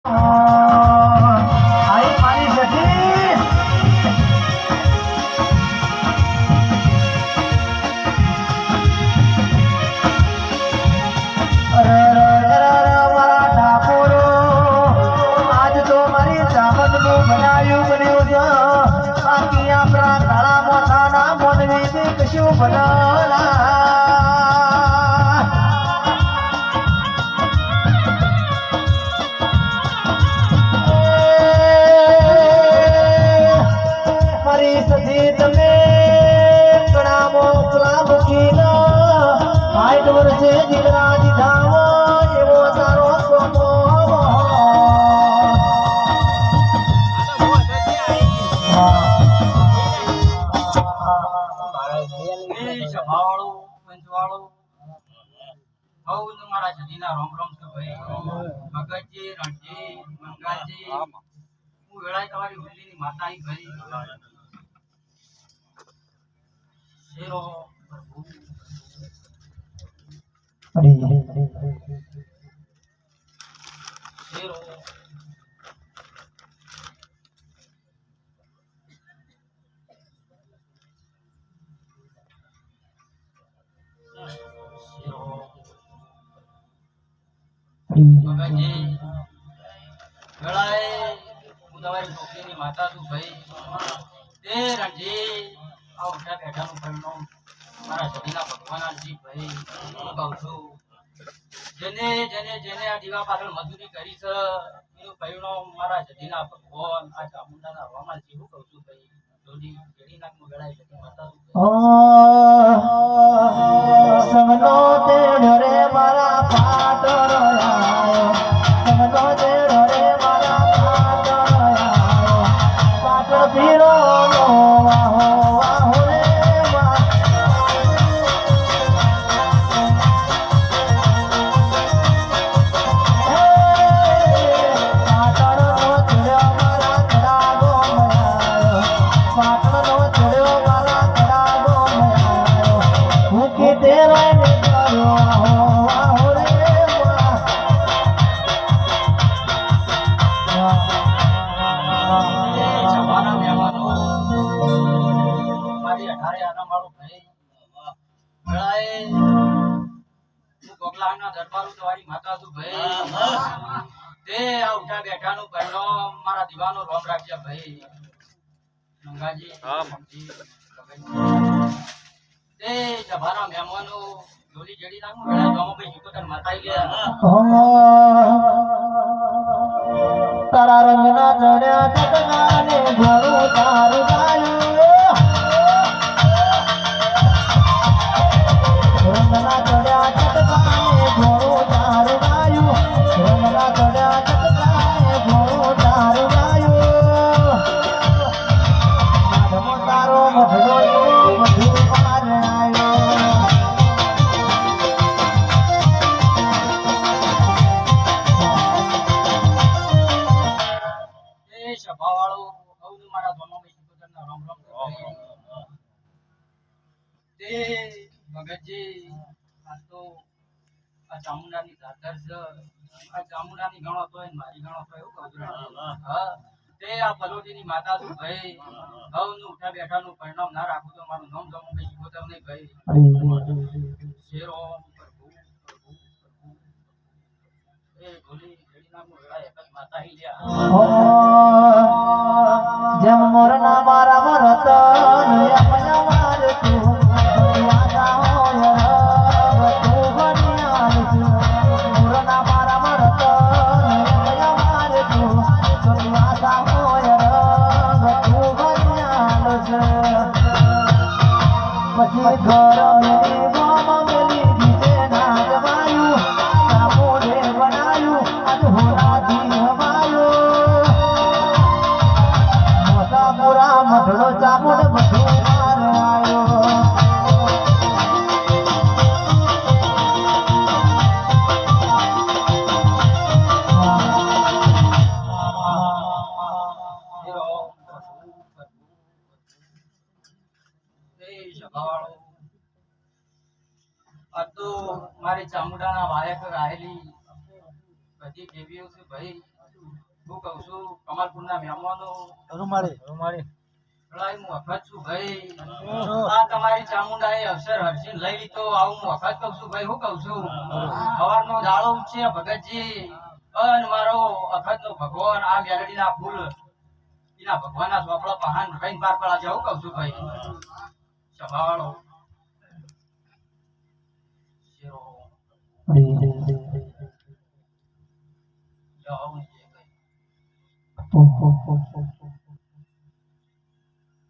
आई मारी जठी आज तो मारी चामत नु बनायु बन्यो छ बाकी आपरा काळा मोठाना मोनवी कशु बनला सदी तमे कणामो कलाम कीनो हाइट वर्षे दिगरा दिधावो एवो तारो सोमो मारा जदीना राम राम से भाई भगतजी रणजी मंगाजी હું વેળાય તમારી હોલીની માતા અહીં ભરી શેરો પ્રભુ શેરો ભગતજી વેળાય તમારી છોકરીની માતા તું ભાઈ તે રણજી આ ઉઠા બેઠાનું પરિણામ મારા સદીના ભગવાનજી ભાઈ હું કહું છું જેને જેને જેને આ દીવા પાછળ મજૂરી કરી છે એનું પરિણામ મારા સદીના ભગવાન આ ચામુંડાના હવામાનજી હું કહું છું ભાઈ જોડી જેડી નાકનું ગળાય સદી માતા તું સમનો તે ઢરે મારા પાટરો આયો સમનો તે ઢરે પીરો નો વાહો વાહો રે બેઠાનું પરિણામ મારા દીવાનો રોમ રાખજે ભાઈ મંગાજી તે જભાના મહેમાનો જોલી જેડી નાખું વેળા ગામો ભાઈ જીકોતર માતાઈ ગયા તારા રંગના ચડ્યા ચટકાને ઘરું તારું ગાયું રંગના ચડ્યા ચટકાને ઘરું તારું ગાયું રંગના ચડ્યા ચટકાને ઘરું તારું ગાયું તારો મધડો મધુ પાર આવ્યો સભાવાળો હવનું મારા ધોમાં જીકોતરના રામ રામ તે ભગતજી આ તો આ ચામુંડાની ધાધર છે આ ચામુંડાની ગણો તો મારી ગણો તો એવું કહું હા તે આ પલોટીની માતા છું ભાઈ હવનું ઉઠા બેઠાનું પરિણામ ના રાખું તો મારું નામ જમું ભાઈ જીકોતર નહીં ભાઈ શેરો પ્રભુ પ્રભુ પ્રભુ એ ભોલી જેડી નામનું વેળા એક જ માતા હી લ્યા જેમ મોરના મારા મરત અપના માર તું વાદા હોય તું બનિયાલ તું મોરના મારા મરત અપના માર તું વાદા હોય તું બનિયાલ પછી ઘર મેલી ગામ મેલી દીજે ના જમાયું સામોરે બનાયું આજ હોરાથી હમાયું મઢડો ચામુંડ બધું માર આવ્યો મારી ચામુંડાના વાયક રાહેલી બધી દેવીઓ છે ભાઈ શું કહું છું કમલપુરના મહેમાનો રૂમાળી લડાઈ હું વખત છું ભાઈ આ તમારી ચામુંડા એ અવસર હરસીને લઈ લીધો આવું હું વખત કહું છું ભાઈ હું કહું છું સવારનો દાડો છે ભગતજી અને મારો અખતનો ભગવાન આ મેલડીના ફૂલ એના ભગવાનના ચોપડા પહાણ રહીને પાર પડા છે હું કહું છું ભાઈ સંભાળો શેરો જાઓ ને ભાઈ